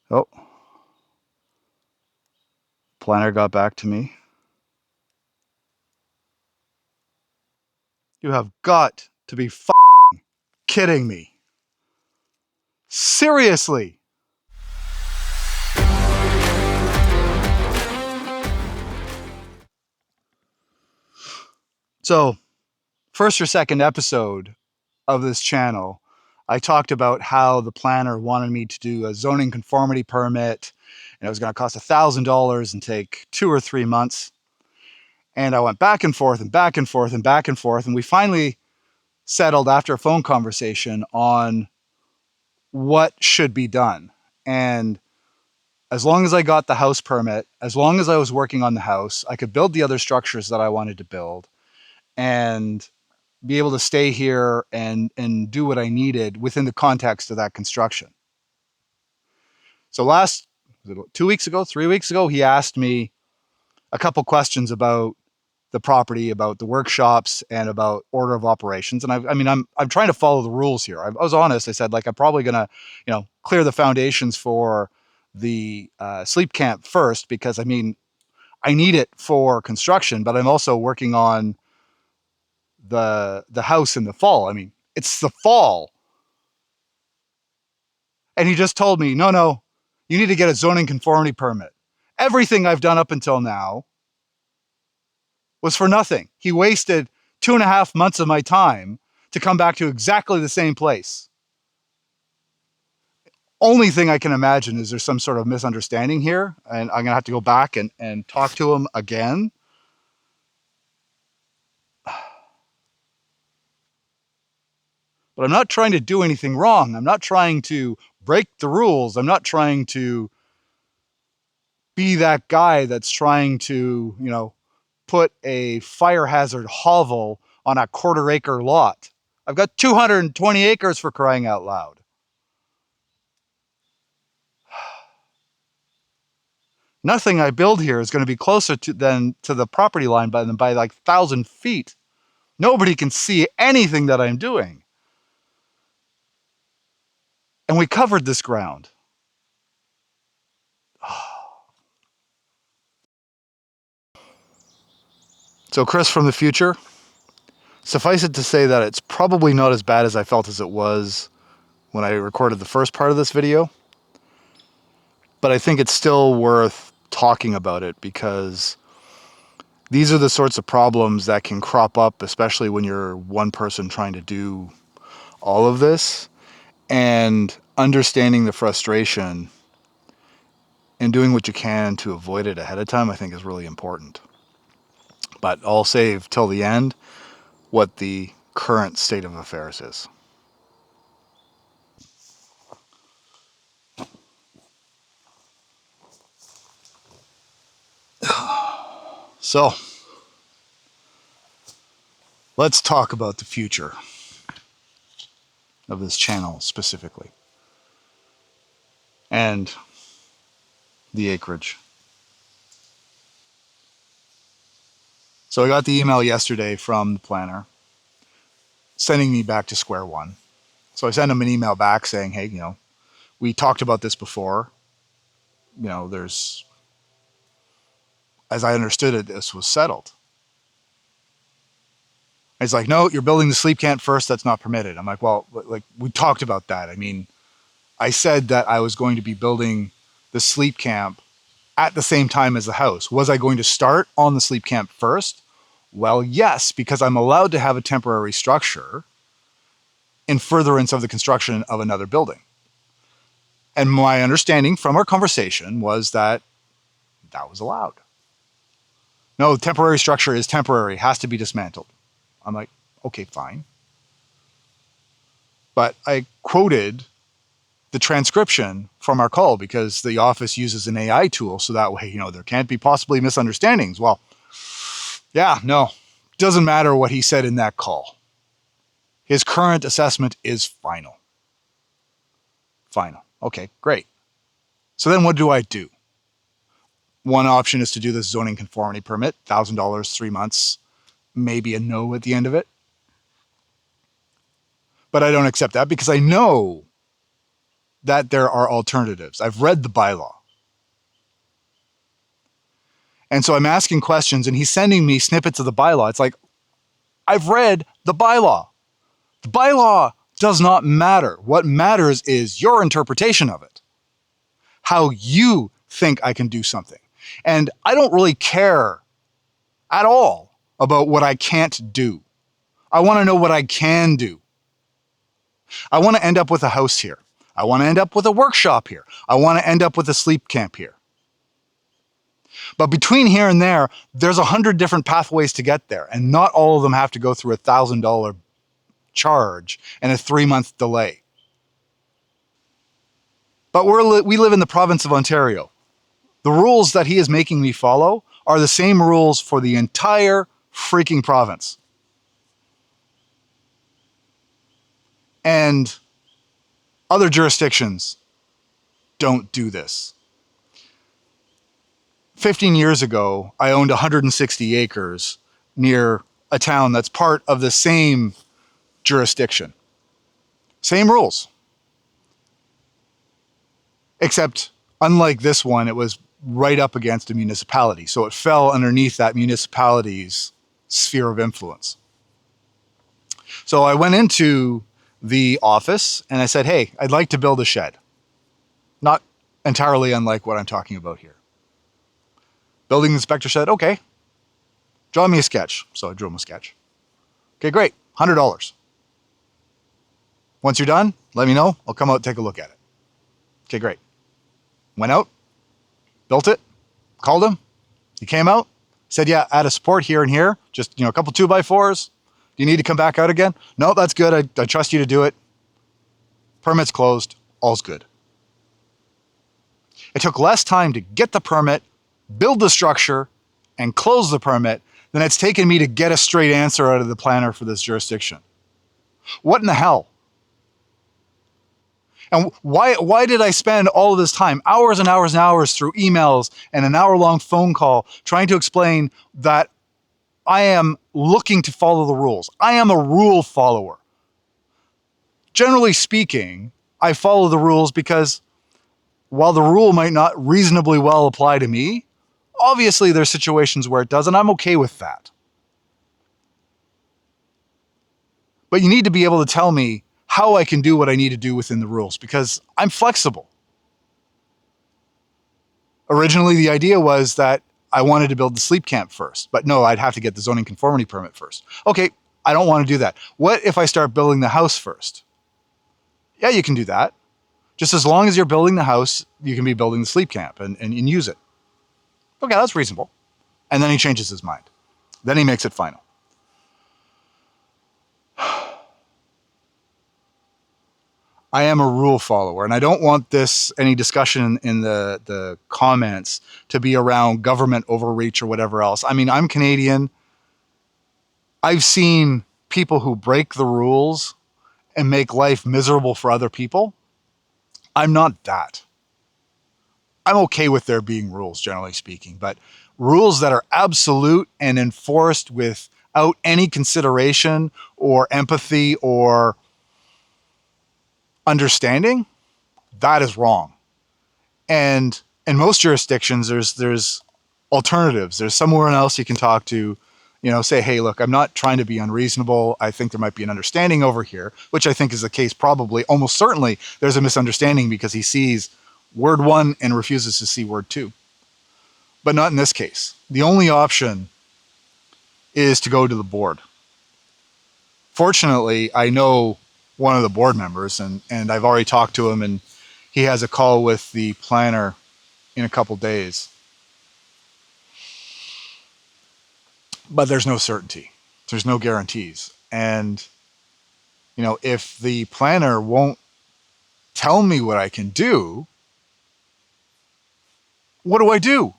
Oh, planner got back to me. You have got to be kidding me. Seriously. So, first or second episode of this channel, I talked about how the planner wanted me to do a zoning conformity permit, and it was going to cost $1,000 and take 2 or 3 months. And I went back and forth and back and forth and back and forth, and we finally settled after a phone conversation on what should be done. And as long as I got the house permit, as long as I was working on the house, I could build the other structures that I wanted to build and be able to stay here and do what I needed within the context of that construction. So last 2 weeks ago, 3 weeks ago, he asked me a couple questions about the property, about the workshops, and about order of operations. And I'm trying to follow the rules here. I was honest. I said, like, I'm probably gonna, clear the foundations for the sleep camp first, because I need it for construction, but I'm also working on the house in the fall. It's the fall. And he just told me, no, you need to get a zoning conformity permit. Everything I've done up until now was for nothing. He wasted 2.5 months of my time to come back to exactly the same place. Only thing I can imagine is there's some sort of misunderstanding here, and I'm gonna have to go back and talk to him again. But I'm not trying to do anything wrong. I'm not trying to break the rules. I'm not trying to be that guy that's trying to, put a fire hazard hovel on a 1/4 acre lot. I've got 220 acres, for crying out loud. Nothing I build here is going to be closer to the property line by like 1,000 feet. Nobody can see anything that I'm doing. And we covered this ground. So, Chris from the future, suffice it to say that it's probably not as bad as I felt as it was when I recorded the first part of this video. But I think it's still worth talking about it, because these are the sorts of problems that can crop up, especially when you're one person trying to do all of this. And understanding the frustration and doing what you can to avoid it ahead of time, I think, is really important. But I'll save till the end what the current state of affairs is. So, let's talk about the future of this channel specifically, and the acreage. So I got the email yesterday from the planner sending me back to square one. So I sent him an email back saying, hey, we talked about this before. There's, as I understood it, this was settled. And he's like, no, you're building the sleep camp first. That's not permitted. I'm like, well, like, we talked about that. I said that I was going to be building the sleep camp at the same time as the house. Was I going to start on the sleep camp first? Well, yes, because I'm allowed to have a temporary structure in furtherance of the construction of another building. And my understanding from our conversation was that that was allowed. No, the temporary structure is temporary, has to be dismantled. I'm like, okay, fine. But I quoted the transcription from our call, because the office uses an AI tool, so that way, there can't be possibly misunderstandings. Well, yeah, no, doesn't matter what he said in that call. His current assessment is final. Final. Okay, great. So then what do I do? One option is to do this zoning conformity permit, $1,000, 3 months, maybe a no at the end of it. But I don't accept that, because I know that there are alternatives. I've read the bylaw. And so I'm asking questions and he's sending me snippets of the bylaw. It's like, I've read the bylaw. The bylaw does not matter. What matters is your interpretation of it, how you think I can do something. And I don't really care at all about what I can't do. I want to know what I can do. I want to end up with a house here. I want to end up with a workshop here. I want to end up with a sleep camp here. But between here and there, there's 100 different pathways to get there, and not all of them have to go through a $1,000 charge and a 3-month delay. But we live in the province of Ontario. The rules that he is making me follow are the same rules for the entire freaking province. And other jurisdictions don't do this. 15 years ago, I owned 160 acres near a town that's part of the same jurisdiction. Same rules. Except, unlike this one, it was right up against a municipality. So it fell underneath that municipality's sphere of influence. So I went into the office and I said, hey, I'd like to build a shed. Not entirely unlike what I'm talking about here. Building inspector said, okay, draw me a sketch. So I drew him a sketch. Okay, great, $100. Once you're done, let me know. I'll come out and take a look at it. Okay, great. Went out, built it, called him. He came out, said, yeah, add a support here and here. Just, a couple 2x4s. Do you need to come back out again? No, that's good. I trust you to do it. Permit's closed. All's good. It took less time to get the permit, build the structure, and close the permit than it's taken me to get a straight answer out of the planner for this jurisdiction. What in the hell? And why did I spend all of this time, hours and hours and hours through emails and an hour-long phone call trying to explain that I am looking to follow the rules? I am a rule follower. Generally speaking, I follow the rules because while the rule might not reasonably well apply to me, obviously there's situations where it does, and I'm okay with that. But you need to be able to tell me how I can do what I need to do within the rules, because I'm flexible. Originally, the idea was that I wanted to build the sleep camp first, but no, I'd have to get the zoning conformity permit first. Okay, I don't want to do that. What if I start building the house first? Yeah, you can do that. Just as long as you're building the house, you can be building the sleep camp and use it. Okay, that's reasonable. And then he changes his mind. Then he makes it final. I am a rule follower, and I don't want any discussion in the comments to be around government overreach or whatever else. I mean, I'm Canadian. I've seen people who break the rules and make life miserable for other people. I'm not that. I'm okay with there being rules, generally speaking, but rules that are absolute and enforced without any consideration or empathy or understanding, that is wrong. And in most jurisdictions, there's alternatives. There's someone else you can talk to, say, hey, look, I'm not trying to be unreasonable. I think there might be an understanding over here, which I think is the case probably. Almost certainly there's a misunderstanding because he sees word 1 and refuses to see word 2. But not in this case. The only option is to go to the board. Fortunately, I know one of the board members, and I've already talked to him, and he has a call with the planner in a couple days. But there's no certainty. There's no guarantees. And, if the planner won't tell me what I can do, what do I do?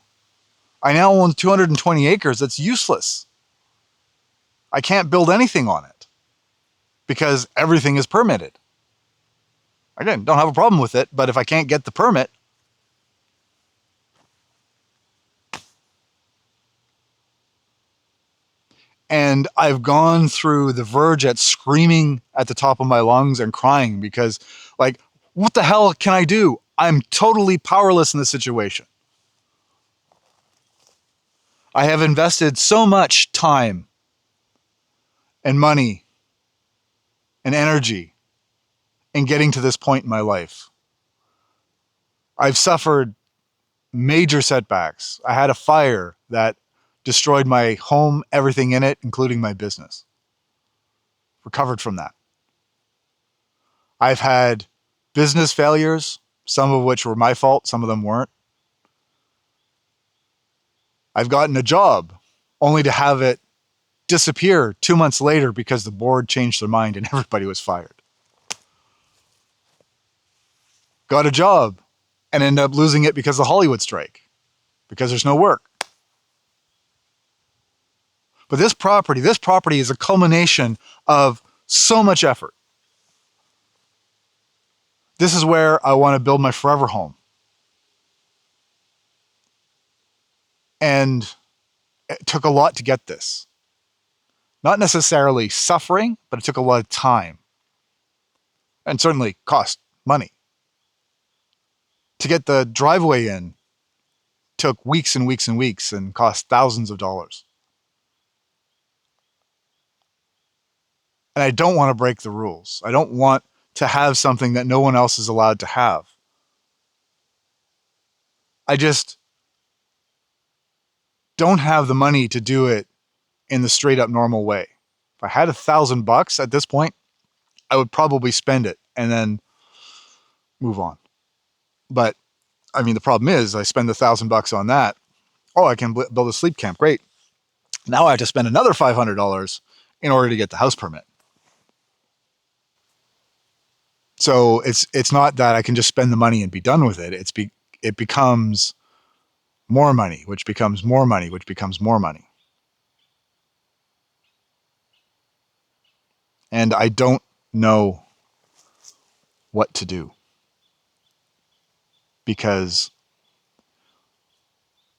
I now own 220 acres. That's useless. I can't build anything on it because everything is permitted. Again, don't have a problem with it, but if I can't get the permit, and I've gone through the verge at screaming at the top of my lungs and crying because, What the hell can I do? I'm totally powerless in this situation. I have invested so much time and money and energy in getting to this point in my life. I've suffered major setbacks. I had a fire that destroyed my home, everything in it, including my business. Recovered from that. I've had business failures, some of which were my fault, some of them weren't. I've gotten a job only to have it disappear 2 months later because the board changed their mind and everybody was fired. Got a job and ended up losing it because of the Hollywood strike, because there's no work. But this property is a culmination of so much effort. This is where I want to build my forever home. And it took a lot to get this. Not necessarily suffering, but it took a lot of time. And certainly cost money. To get the driveway in took weeks and weeks and weeks and cost thousands of dollars. And I don't want to break the rules. I don't want to have something that no one else is allowed to have. I just don't have the money to do it in the straight up normal way. If I had $1,000 at this point, I would probably spend it and then move on. But I mean, the problem is I spend $1,000 on that. Oh, I can build a sleep camp. Great. Now I have to spend another $500 in order to get the house permit. So it's not that I can just spend the money and be done with it. It becomes more money, which becomes more money, which becomes more money. And I don't know what to do, because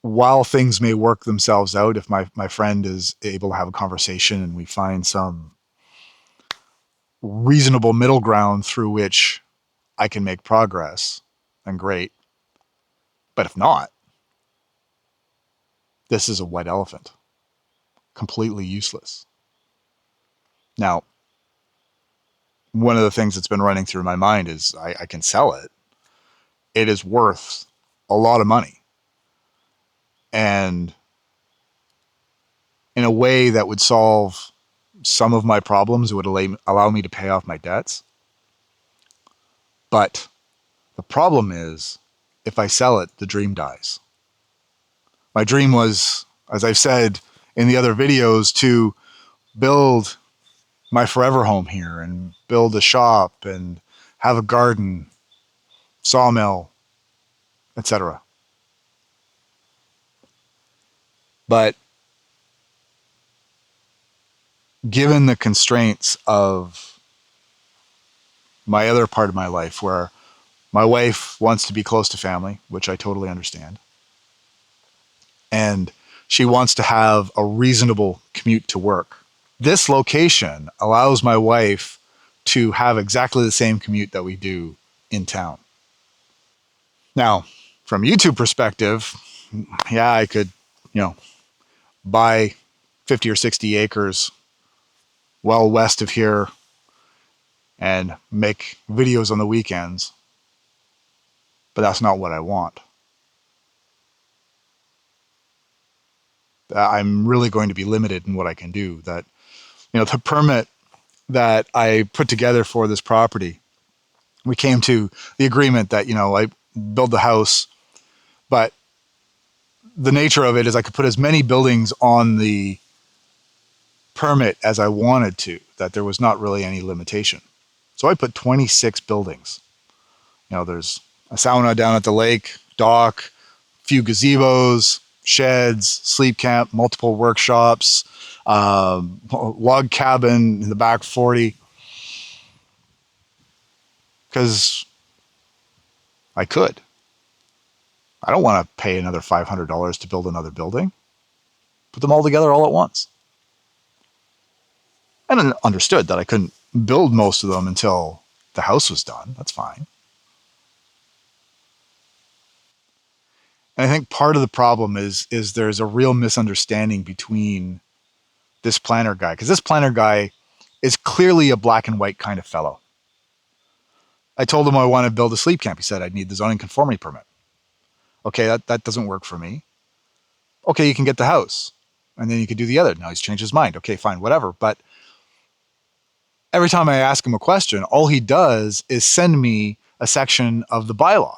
while things may work themselves out, if my friend is able to have a conversation and we find some reasonable middle ground through which I can make progress, then great. But if not, this is a white elephant. Completely useless. Now, one of the things that's been running through my mind is I can sell it. It is worth a lot of money. And in a way that would solve some of my problems, it would allow me to pay off my debts. But the problem is, if I sell it, the dream dies. My dream was, as I've said in the other videos, to build my forever home here and build a shop and have a garden, sawmill, etc. But given the constraints of my other part of my life, where my wife wants to be close to family, which I totally understand, and she wants to have a reasonable commute to work, this location allows my wife to have exactly the same commute that we do in town. Now, from a YouTube perspective, yeah, I could, buy 50 or 60 acres well west of here and make videos on the weekends. But that's not what I want. I'm really going to be limited in what I can do. That, the permit that I put together for this property, we came to the agreement that, I build the house, but the nature of it is I could put as many buildings on the permit as I wanted to, that there was not really any limitation. So I put 26 buildings. There's a sauna down at the lake, dock, few gazebos, sheds, sleep camp, multiple workshops, log cabin in the back 40. Because I could. I don't want to pay another $500 to build another building. Put them all together all at once. And I understood that I couldn't build most of them until the house was done. That's fine. And I think part of the problem is there's a real misunderstanding between this planner guy, because this planner guy is clearly a black and white kind of fellow. I told him I want to build a sleep camp. He said I'd need the zoning conformity permit. Okay, that doesn't work for me. Okay, you can get the house, and then you can do the other. Now he's changed his mind. Okay, fine, whatever. But every time I ask him a question, all he does is send me a section of the bylaw.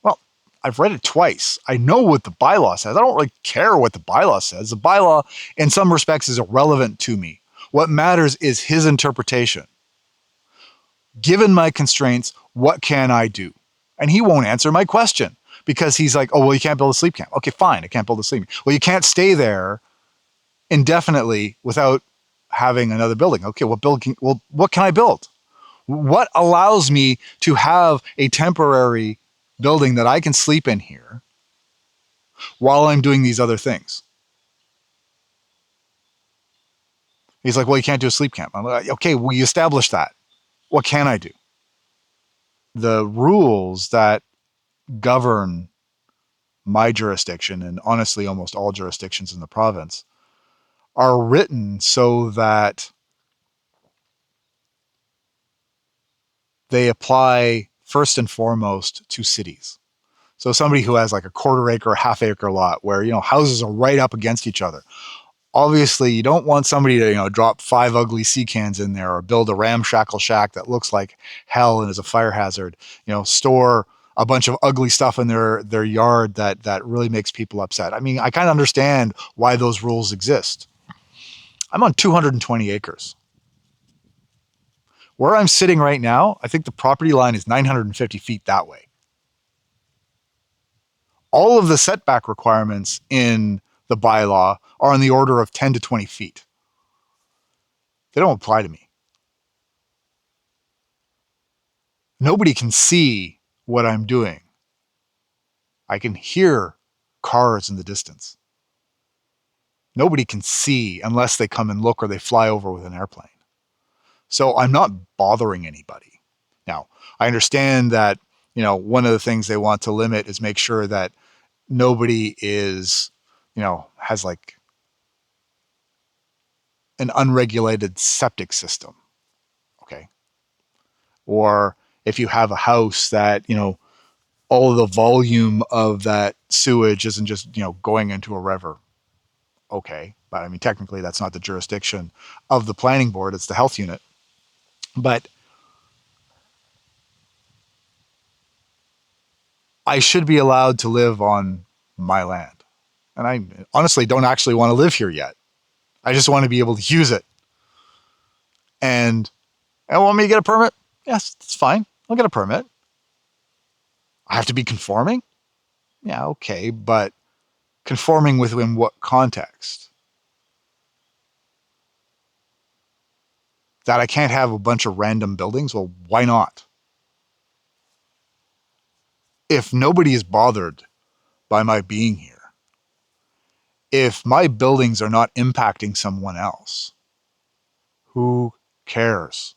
Well, I've read it twice. I know what the bylaw says. I don't really care what the bylaw says. The bylaw, in some respects, is irrelevant to me. What matters is his interpretation. Given my constraints, what can I do? And he won't answer my question because he's like, oh, well, you can't build a sleep camp. Okay, fine, I can't build a sleep camp. Well, you can't stay there indefinitely without having another building. Okay, what can I build? What allows me to have a temporary building that I can sleep in here while I'm doing these other things? He's like, well, you can't do a sleep camp. I'm like, okay, we established that. What can I do? The rules that govern my jurisdiction, and honestly almost all jurisdictions in the province, are written so that they apply first and foremost to cities. So somebody who has like a quarter acre, half acre lot where, houses are right up against each other. Obviously, you don't want somebody to, drop 5 ugly sea cans in there or build a ramshackle shack that looks like hell and is a fire hazard, store a bunch of ugly stuff in their yard that really makes people upset. I mean, I kind of understand why those rules exist. I'm on 220 acres. Where I'm sitting right now, I think the property line is 950 feet that way. All of the setback requirements in the bylaw are on the order of 10 to 20 feet. They don't apply to me. Nobody can see what I'm doing. I can hear cars in the distance. Nobody can see unless they come and look or they fly over with an airplane. So I'm not bothering anybody. Now, I understand that, one of the things they want to limit is make sure that nobody is, has like an unregulated septic system. Okay. Or if you have a house that, all of the volume of that sewage isn't just, going into a river. Okay. But I mean, technically that's not the jurisdiction of the planning board. It's the health unit. But I should be allowed to live on my land. And I honestly don't actually want to live here yet. I just want to be able to use it. And I want me to get a permit? Yes, it's fine. I'll get a permit. I have to be conforming? Yeah, okay, but conforming within what context? That I can't have a bunch of random buildings? Well, why not? If nobody is bothered by my being here, if my buildings are not impacting someone else, who cares?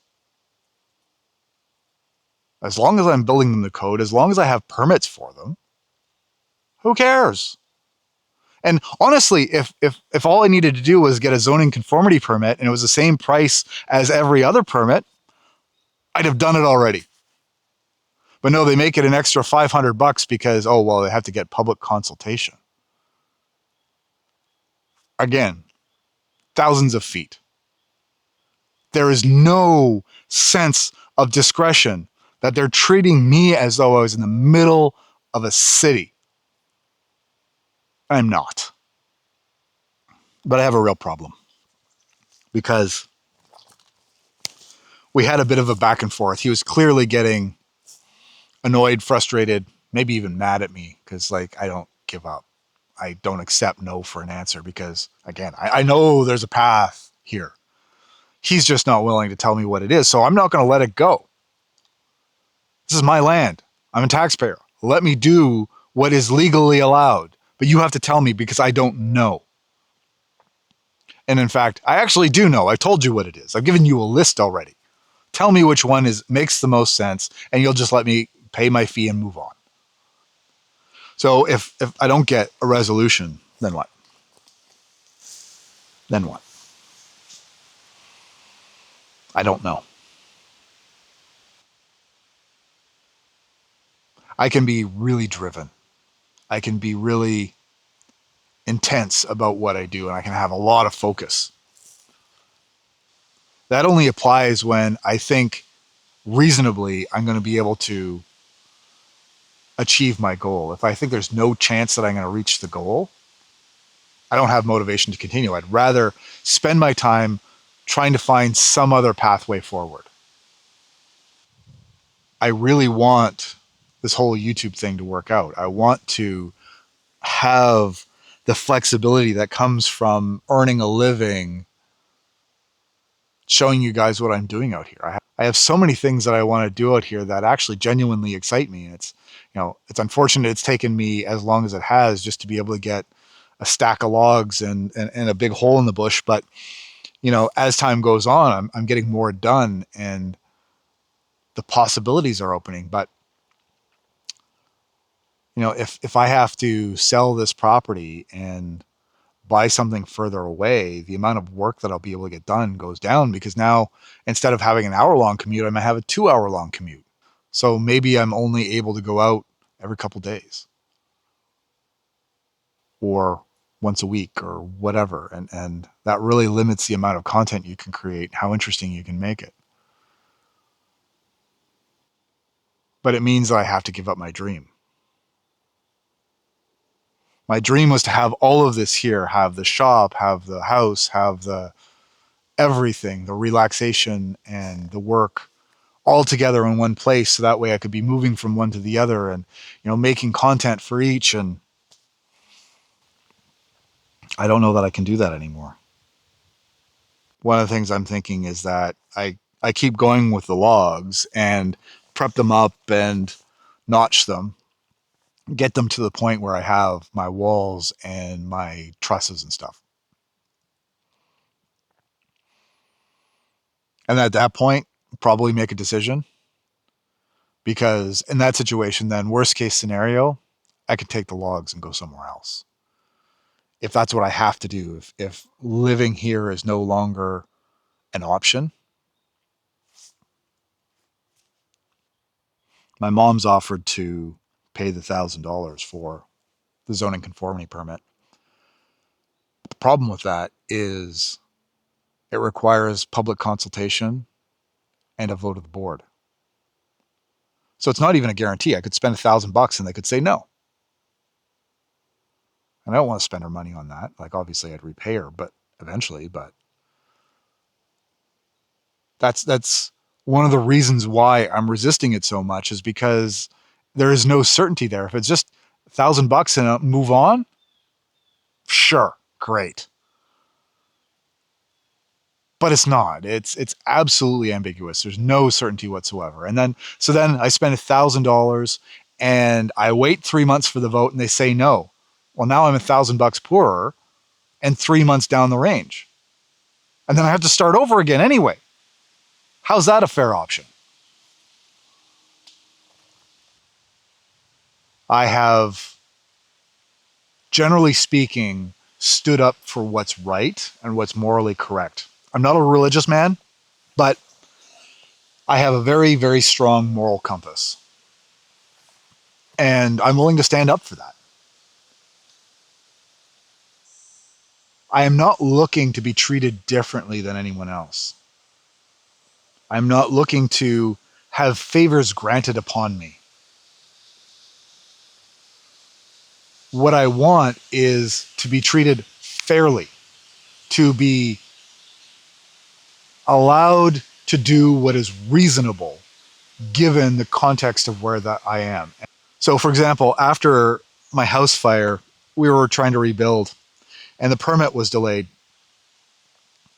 As long as I'm building them to code, as long as I have permits for them, who cares? And honestly, if all I needed to do was get a zoning conformity permit and it was the same price as every other permit, I'd have done it already. But no, they make it an extra $500 because, they have to get public consultation. Again, thousands of feet. There is no sense of discretion that they're treating me as though I was in the middle of a city. I'm not. But I have a real problem because we had a bit of a back and forth. He was clearly getting annoyed, frustrated, maybe even mad at me because, I don't give up. I don't accept no for an answer because, again, I know there's a path here. He's just not willing to tell me what it is, so I'm not going to let it go. This is my land. I'm a taxpayer. Let me do what is legally allowed, but you have to tell me because I don't know. And in fact, I actually do know. I told you what it is. I've given you a list already. Tell me which one makes the most sense, and you'll just let me pay my fee and move on. So if I don't get a resolution, then what? Then what? I don't know. I can be really driven. I can be really intense about what I do, and I can have a lot of focus. That only applies when I think reasonably I'm going to be able to achieve my goal. If I think there's no chance that I'm going to reach the goal, I don't have motivation to continue. I'd rather spend my time trying to find some other pathway forward. I really want this whole YouTube thing to work out. I want to have the flexibility that comes from earning a living, showing you guys what I'm doing out here. I have so many things that I want to do out here that actually genuinely excite me. And it's, it's unfortunate it's taken me as long as it has just to be able to get a stack of logs and a big hole in the bush. But, as time goes on, I'm getting more done and the possibilities are opening. But, if I have to sell this property and buy something further away, the amount of work that I'll be able to get done goes down because now instead of having an hour-long commute, I might have a 2-hour-long commute. So maybe I'm only able to go out every couple days or once a week or whatever. And that really limits the amount of content you can create, how interesting you can make it. But it means that I have to give up my dream. My dream was to have all of this here, have the shop, have the house, have the everything, the relaxation and the work all together in one place. So that way I could be moving from one to the other and, making content for each. And I don't know that I can do that anymore. One of the things I'm thinking is that I keep going with the logs and prep them up and notch them, get them to the point where I have my walls and my trusses and stuff. And at that point, probably make a decision because in that situation, then worst case scenario, I could take the logs and go somewhere else. If that's what I have to do, if living here is no longer an option, my mom's offered to pay the $1,000 for the zoning conformity permit. The problem with that is it requires public consultation and a vote of the board. So it's not even a guarantee. I could spend $1,000 and they could say no. And I don't want to spend her money on that. Like obviously I'd repay her, but eventually, but that's one of the reasons why I'm resisting it so much is because there is no certainty there. If it's just $1,000 and move on, sure, great. But it's not. It's absolutely ambiguous. There's no certainty whatsoever. And then I spend $1,000 and I wait 3 months for the vote and they say no. Well, now I'm $1,000 poorer and 3 months down the range. And then I have to start over again anyway. How's that a fair option? I have, generally speaking, stood up for what's right and what's morally correct. I'm not a religious man, but I have a very, very strong moral compass. And I'm willing to stand up for that. I am not looking to be treated differently than anyone else. I'm not looking to have favors granted upon me. What I want is to be treated fairly, to be allowed to do what is reasonable given the context of where that I am. So for example, after my house fire, we were trying to rebuild and the permit was delayed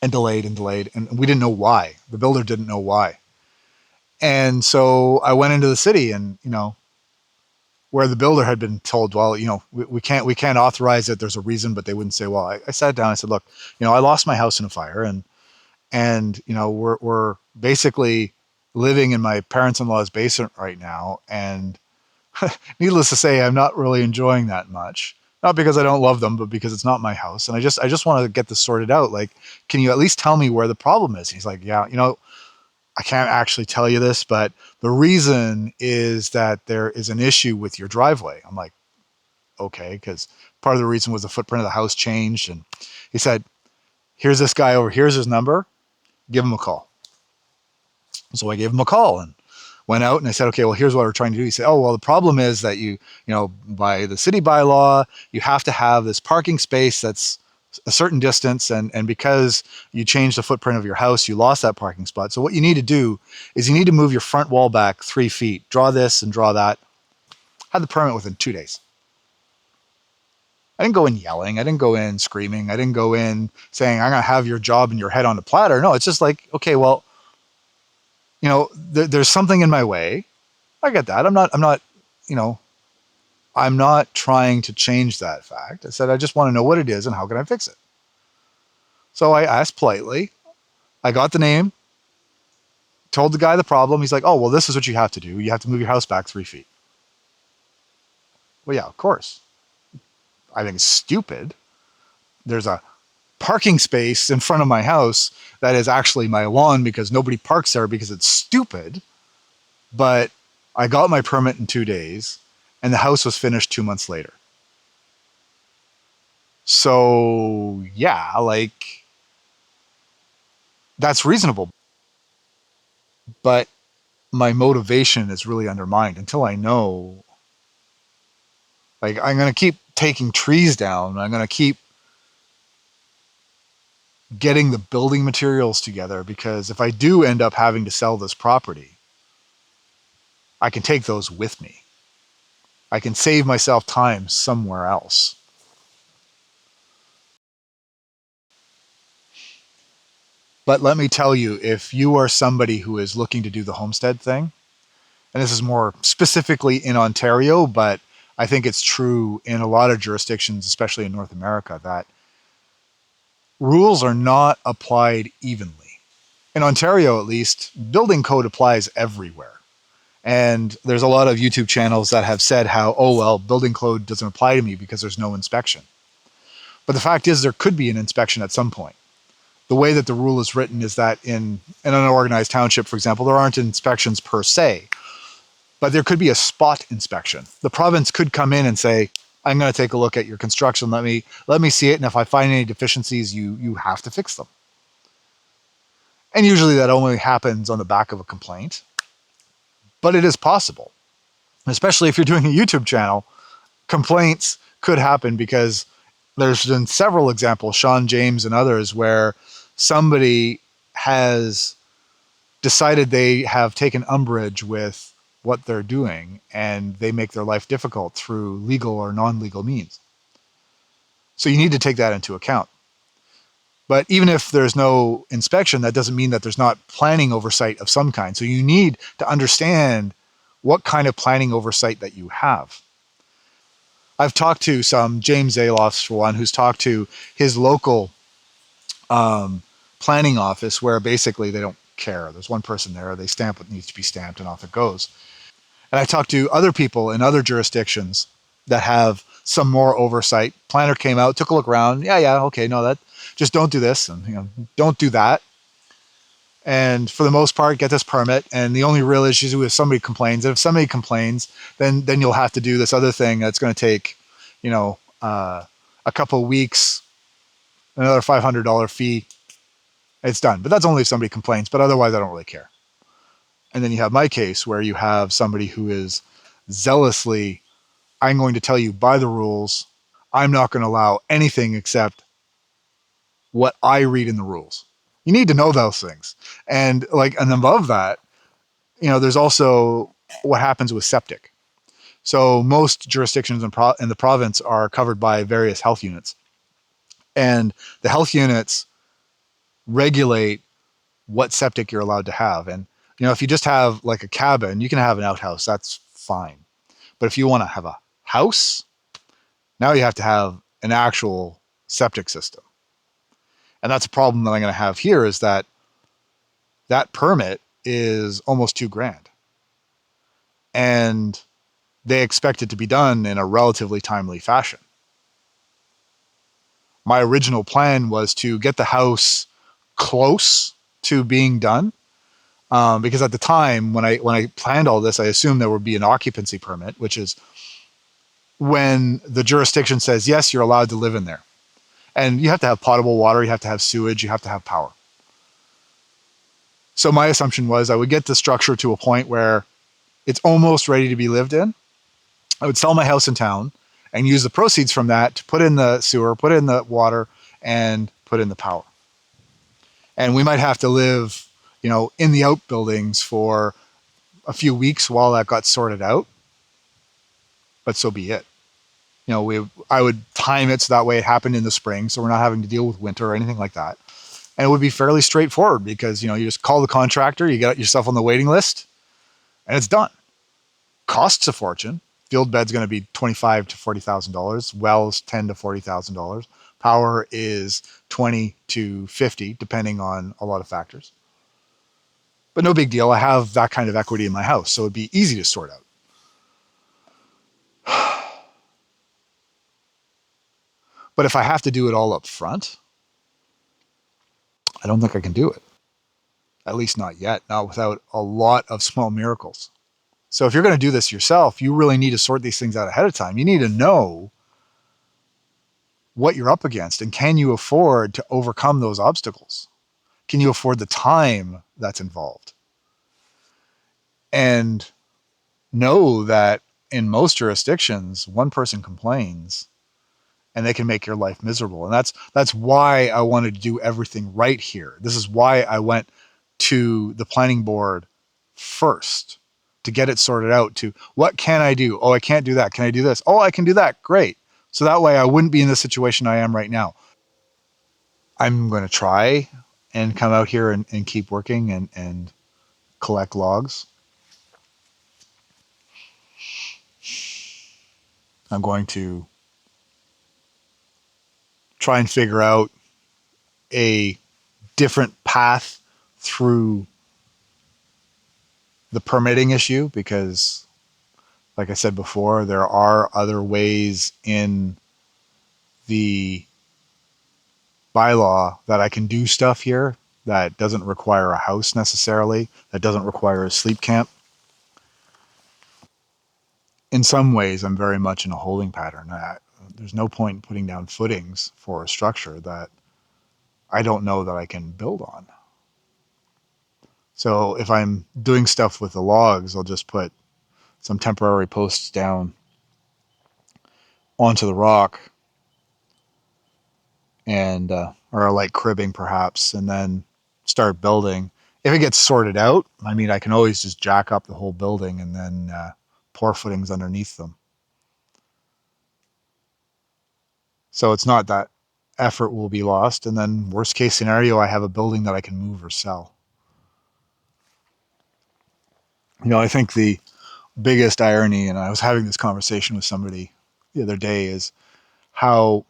and delayed and delayed. And we didn't know why. The builder didn't know why. And so I went into the city and, where the builder had been told, well, we can't authorize it. There's a reason, but they wouldn't say, well, I sat down, I said, look, I lost my house in a fire and we're basically living in my parents-in-law's basement right now. And Needless to say, I'm not really enjoying that much. Not because I don't love them, but because it's not my house. And I just want to get this sorted out. Like, can you at least tell me where the problem is? He's like, yeah, I can't actually tell you this, but the reason is that there is an issue with your driveway. I'm like, okay, because part of the reason was the footprint of the house changed. And he said, here's this guy over here's his number, give him a call. So I gave him a call and went out and I said, okay, well, here's what we're trying to do. He said, oh, well, the problem is that by the city bylaw, you have to have this parking space that's a certain distance. And because you changed the footprint of your house, you lost that parking spot. So what you need to do is you need to move your front wall back 3 feet, draw this and draw that. Had the permit within 2 days. I didn't go in yelling. I didn't go in screaming. I didn't go in saying, I'm going to have your job and your head on a platter. No, it's just like, okay, well, there's something in my way. I get that. You know, I'm not trying to change that fact. I said, I just want to know what it is and how can I fix it? So I asked politely. I got the name, told the guy the problem. He's like, oh, well, this is what you have to do. You have to move your house back 3 feet. Well, yeah, of course. I think it's stupid. There's a parking space in front of my house that is actually my lawn because nobody parks there because it's stupid. But I got my permit in 2 days and the house was finished 2 months later. So yeah, like that's reasonable. But my motivation is really undermined until I know, like, I'm going to keep taking trees down. I'm going to keep getting the building materials together because if I do end up having to sell this property, I can take those with me. I can save myself time somewhere else. But let me tell you, if you are somebody who is looking to do the homestead thing, and this is more specifically in Ontario, but I think it's true in a lot of jurisdictions, especially in North America, that rules are not applied evenly. In Ontario, at least, building code applies everywhere. And there's a lot of YouTube channels that have said how, oh, well, building code doesn't apply to me because there's no inspection. But the fact is there could be an inspection at some point. The way that the rule is written is that in an unorganized township, for example, there aren't inspections per se, but there could be a spot inspection. The province could come in and say, I'm going to take a look at your construction. Let me see it. And if I find any deficiencies, you have to fix them. And usually that only happens on the back of a complaint, but it is possible, especially if you're doing a YouTube channel. Complaints could happen because there's been several examples, Sean James and others, where somebody has decided they have taken umbrage with what they're doing and they make their life difficult through legal or non-legal means. So you need to take that into account. But even if there's no inspection, that doesn't mean that there's not planning oversight of some kind. So you need to understand what kind of planning oversight that you have. I've talked to some, James Zalof's for one, who's talked to his local planning office where basically they don't care. There's one person there, they stamp what needs to be stamped and off it goes. And I talked to other people in other jurisdictions that have some more oversight. Planner came out, took a look around. Yeah, okay, no, that just don't do this and don't do that. And for the most part, get this permit. And the only real issue is if somebody complains. And if somebody complains, then you'll have to do this other thing that's going to take, a couple of weeks, another $500 fee. It's done. But that's only if somebody complains. But otherwise, I don't really care. And then you have my case where you have somebody who is zealously, I'm going to tell you by the rules. I'm not going to allow anything except what I read in the rules. You need to know those things. And above that, there's also what happens with septic. So most jurisdictions in the province are covered by various health units. And the health units regulate what septic you're allowed to have. And, if you just have like a cabin, you can have an outhouse. That's fine. But if you want to have a house, now you have to have an actual septic system. And that's a problem that I'm going to have here is that permit is almost $2,000. And they expect it to be done in a relatively timely fashion. My original plan was to get the house close to being done, because at the time when I planned all this, I assumed there would be an occupancy permit, which is when the jurisdiction says yes, you're allowed to live in there, and you have to have potable water, you have to have sewage, you have to have power. So my assumption was I would get the structure to a point where it's almost ready to be lived in. I would sell my house in town and use the proceeds from that to put in the sewer, put in the water, and put in the power. And we might have to live, in the outbuildings for a few weeks while that got sorted out, but so be it. I would time it so that way it happened in the spring, so we're not having to deal with winter or anything like that. And it would be fairly straightforward because, you just call the contractor, you get yourself on the waiting list, and it's done. Costs a fortune. Field bed's going to be $25,000 to $40,000. Wells $10,000 to $40,000. Power is $20,000 to $50,000, depending on a lot of factors. But no big deal. I have that kind of equity in my house, so it'd be easy to sort out. But if I have to do it all up front, I don't think I can do it. At least not yet, not without a lot of small miracles. So if you're going to do this yourself, you really need to sort these things out ahead of time. You need to know what you're up against, and can you afford to overcome those obstacles? Can you afford the time that's involved? And know that in most jurisdictions, one person complains and they can make your life miserable. And that's why I wanted to do everything right here. This is why I went to the planning board first, to get it sorted out, to what can I do? Oh, I can't do that. Can I do this? Oh, I can do that. Great. So that way I wouldn't be in the situation I am right now. I'm going to try and come out here and keep working and collect logs. I'm going to try and figure out a different path through the permitting issue because, like I said before, there are other ways in the bylaw that I can do stuff here that doesn't require a house necessarily, that doesn't require a sleep camp. In some ways, I'm very much in a holding pattern. There's no point in putting down footings for a structure that I don't know that I can build on. So if I'm doing stuff with the logs, I'll just put some temporary posts down onto the rock and or a light cribbing perhaps, and then start building. If it gets sorted out, I mean, I can always just jack up the whole building and then pour footings underneath them. So it's not that effort will be lost. And then worst case scenario, I have a building that I can move or sell. I think the biggest irony, and I was having this conversation with somebody the other day, is how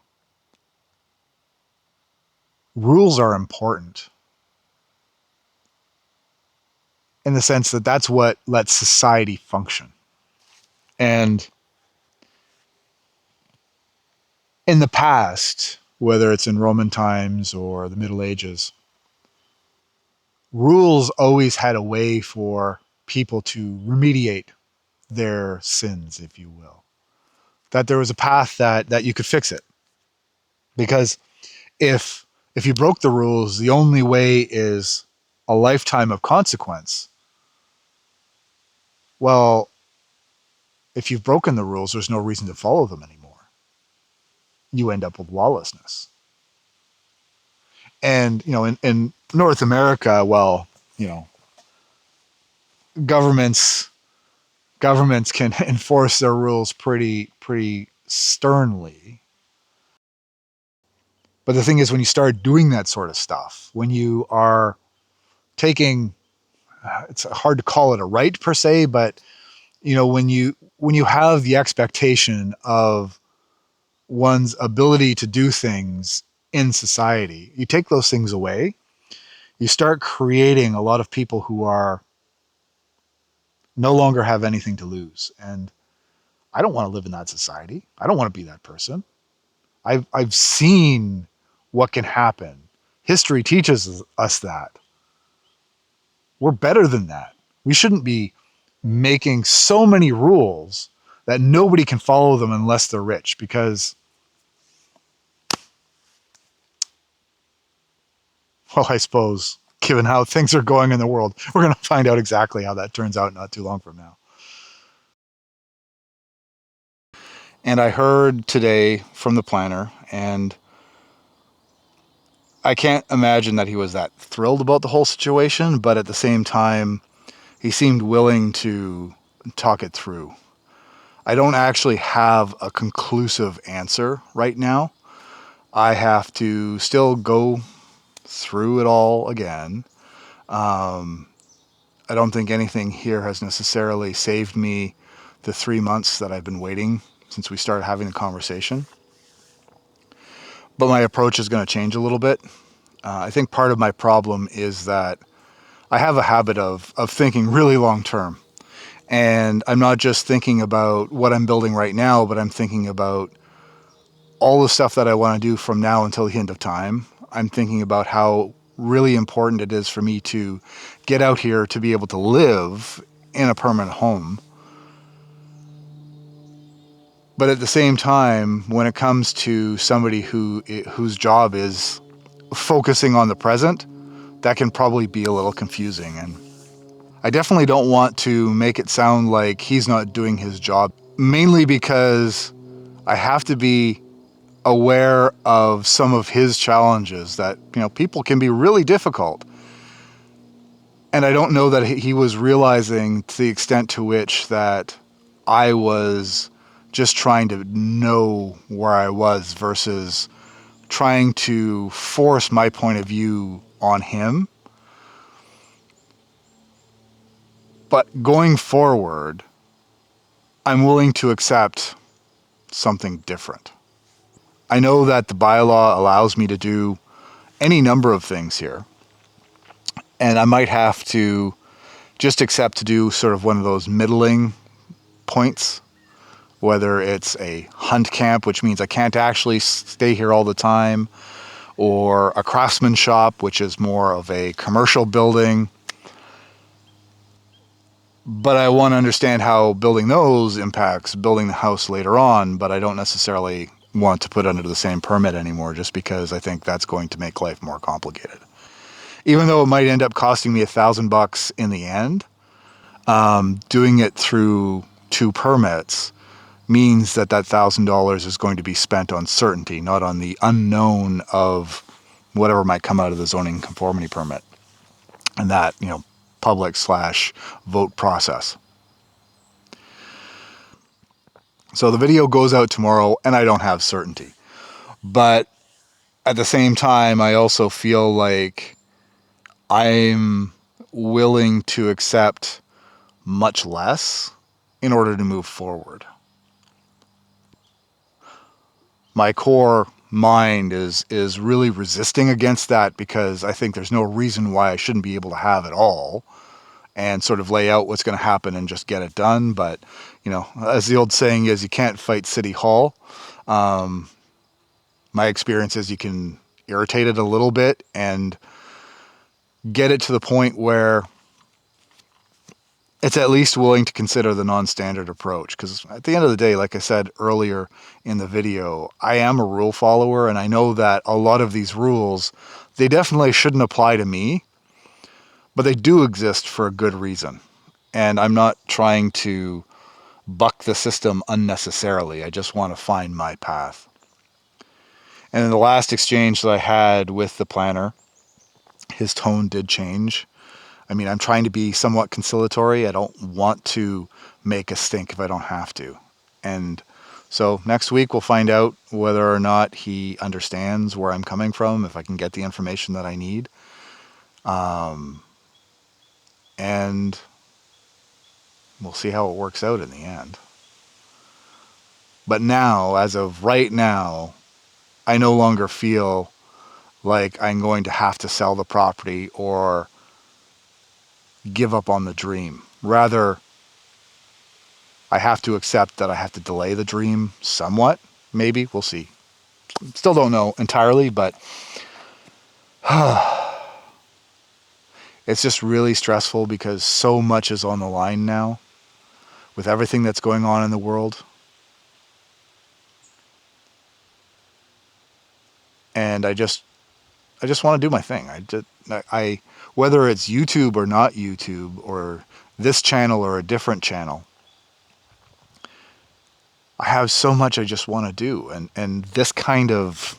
rules are important in the sense that that's what lets society function. And in the past, whether it's in Roman times or the Middle Ages, rules always had a way for people to remediate their sins, if you will. That there was a path that you could fix it. Because if you broke the rules, the only way is a lifetime of consequence. Well, if you've broken the rules, there's no reason to follow them anymore. You end up with lawlessness. And, in North America, well, governments can enforce their rules pretty sternly. But the thing is, when you start doing that sort of stuff, when you are taking, it's hard to call it a right per se, but when you have the expectation of one's ability to do things in society, you take those things away, you start creating a lot of people who are no longer have anything to lose. And I don't want to live in that society. I don't want to be that person. I've seen what can happen. History teaches us that. We're better than that. We shouldn't be making so many rules that nobody can follow them unless they're rich, because, well, I suppose given how things are going in the world, we're going to find out exactly how that turns out not too long from now. And I heard today from the planner, and I can't imagine that he was that thrilled about the whole situation, but at the same time, he seemed willing to talk it through. I don't actually have a conclusive answer right now. I have to still go through it all again. I don't think anything here has necessarily saved me the 3 months that I've been waiting since we started having the conversation. But my approach is going to change a little bit. I think part of my problem is that I have a habit of thinking really long term. And I'm not just thinking about what I'm building right now, but I'm thinking about all the stuff that I want to do from now until the end of time. I'm thinking about how really important it is for me to get out here to be able to live in a permanent home. But at the same time, when it comes to somebody whose job is focusing on the present, that can probably be a little confusing. And I definitely don't want to make it sound like he's not doing his job, mainly because I have to be aware of some of his challenges that, people can be really difficult. And I don't know that he was realizing to the extent to which that I was just trying to know where I was versus trying to force my point of view on him. But going forward, I'm willing to accept something different. I know that the bylaw allows me to do any number of things here, and I might have to just accept to do sort of one of those middling points, whether it's a hunt camp, which means I can't actually stay here all the time, or a craftsman shop, which is more of a commercial building. But I want to understand how building those impacts building the house later on, but I don't necessarily want to put it under the same permit anymore, just because I think that's going to make life more complicated. Even though it might end up costing me $1,000 in the end, doing it through 2 permits means that $1,000 is going to be spent on certainty, not on the unknown of whatever might come out of the zoning conformity permit and that, public/vote process. So the video goes out tomorrow and I don't have certainty. But at the same time, I also feel like I'm willing to accept much less in order to move forward. My core mind is really resisting against that, because I think there's no reason why I shouldn't be able to have it all and sort of lay out what's going to happen and just get it done. But, as the old saying is, you can't fight City Hall. My experience is you can irritate it a little bit and get it to the point where it's at least willing to consider the non-standard approach. Because at the end of the day, like I said earlier in the video, I am a rule follower, and I know that a lot of these rules, they definitely shouldn't apply to me, but they do exist for a good reason. And I'm not trying to buck the system unnecessarily. I just want to find my path. And in the last exchange that I had with the planner, his tone did change. I mean, I'm trying to be somewhat conciliatory. I don't want to make us stink if I don't have to. And so next week we'll find out whether or not he understands where I'm coming from, if I can get the information that I need. And we'll see how it works out in the end. But now, as of right now, I no longer feel like I'm going to have to sell the property or give up on the dream. Rather, I have to accept that I have to delay the dream somewhat. Maybe. We'll see. Still don't know entirely, but it's just really stressful because so much is on the line now with everything that's going on in the world. And I just want to do my thing. I whether it's YouTube or not YouTube, or this channel or a different channel, I have so much I just want to do. And this kind of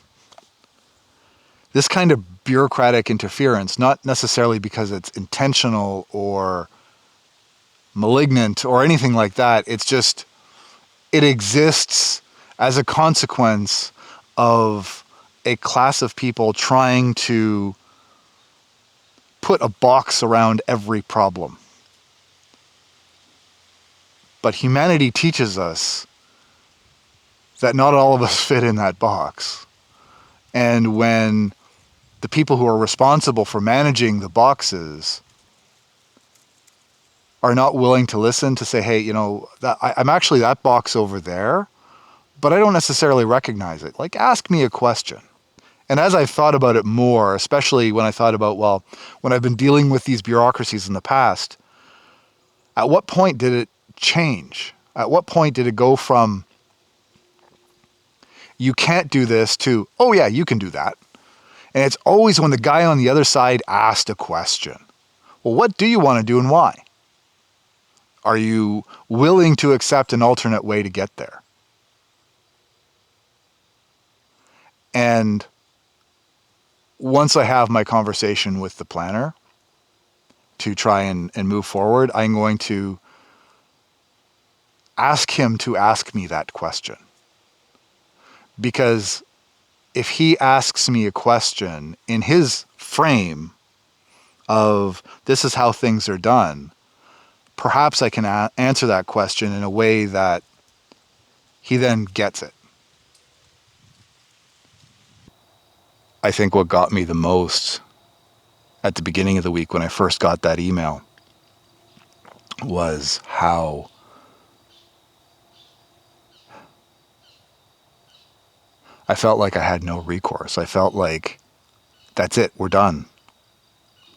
bureaucratic interference, not necessarily because it's intentional or malignant or anything like that. It's just, it exists as a consequence of a class of people trying to put a box around every problem. But humanity teaches us that not all of us fit in that box. And when the people who are responsible for managing the boxes are not willing to listen, to say, hey, you know, I'm actually that box over there, but I don't necessarily recognize it. Like, ask me a question. And as I've thought about it more, especially when I thought about, well, when I've been dealing with these bureaucracies in the past, at what point did it change? At what point did it go from, you can't do this, to, oh yeah, you can do that? And it's always when the guy on the other side asked a question. Well, what do you want to do and why? Are you willing to accept an alternate way to get there? And once I have my conversation with the planner to try and move forward, I'm going to ask him to ask me that question. Because if he asks me a question in his frame of, this is how things are done, perhaps I can answer that question in a way that he then gets it. I think what got me the most at the beginning of the week when I first got that email was how I felt like I had no recourse. I felt like, that's it, we're done.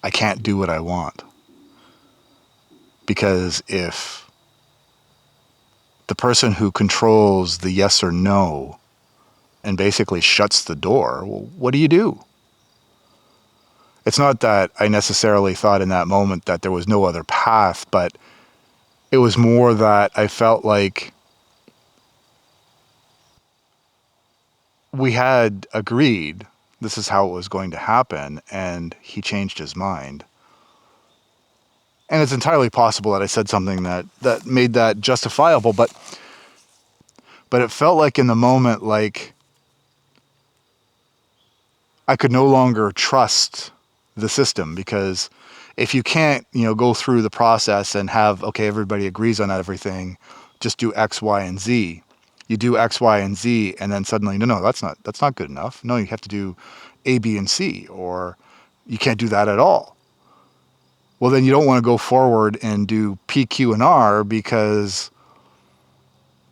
I can't do what I want. Because if the person who controls the yes or no and basically shuts the door, well, what do you do? It's not that I necessarily thought in that moment that there was no other path, but it was more that I felt like we had agreed this is how it was going to happen, and he changed his mind. And it's entirely possible that I said something that made that justifiable, but it felt like in the moment, like I could no longer trust the system, because if you can't, you know, go through the process and have, okay, everybody agrees on everything, just do X, Y, and Z. You do X, Y, and Z, and then suddenly, no, that's not good enough. No, you have to do A, B, and C, or you can't do that at all. Well, then you don't want to go forward and do P, Q, and R, because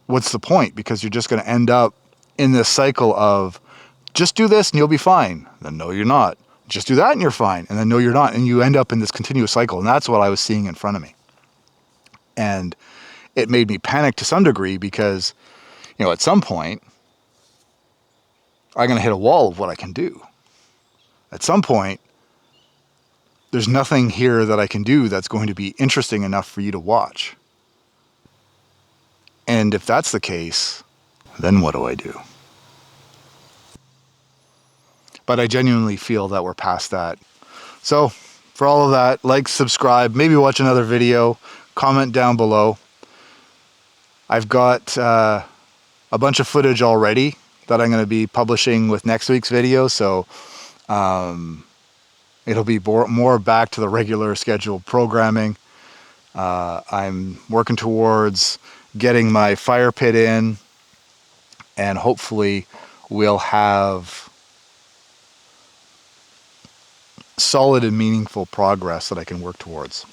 what's the point? Because you're just going to end up in this cycle of, just do this and you'll be fine. Then no, you're not. Just do that and you're fine. And then no, you're not. And you end up in this continuous cycle. And that's what I was seeing in front of me. And it made me panic to some degree, because, you know, at some point, I'm going to hit a wall of what I can do. At some point, there's nothing here that I can do that's going to be interesting enough for you to watch. And if that's the case, then what do I do? But I genuinely feel that we're past that. So for all of that, like, subscribe, maybe watch another video, comment down below. I've got a bunch of footage already that I'm going to be publishing with next week's video, so it'll be more back to the regular scheduled programming. I'm working towards getting my fire pit in, and hopefully we'll have solid and meaningful progress that I can work towards.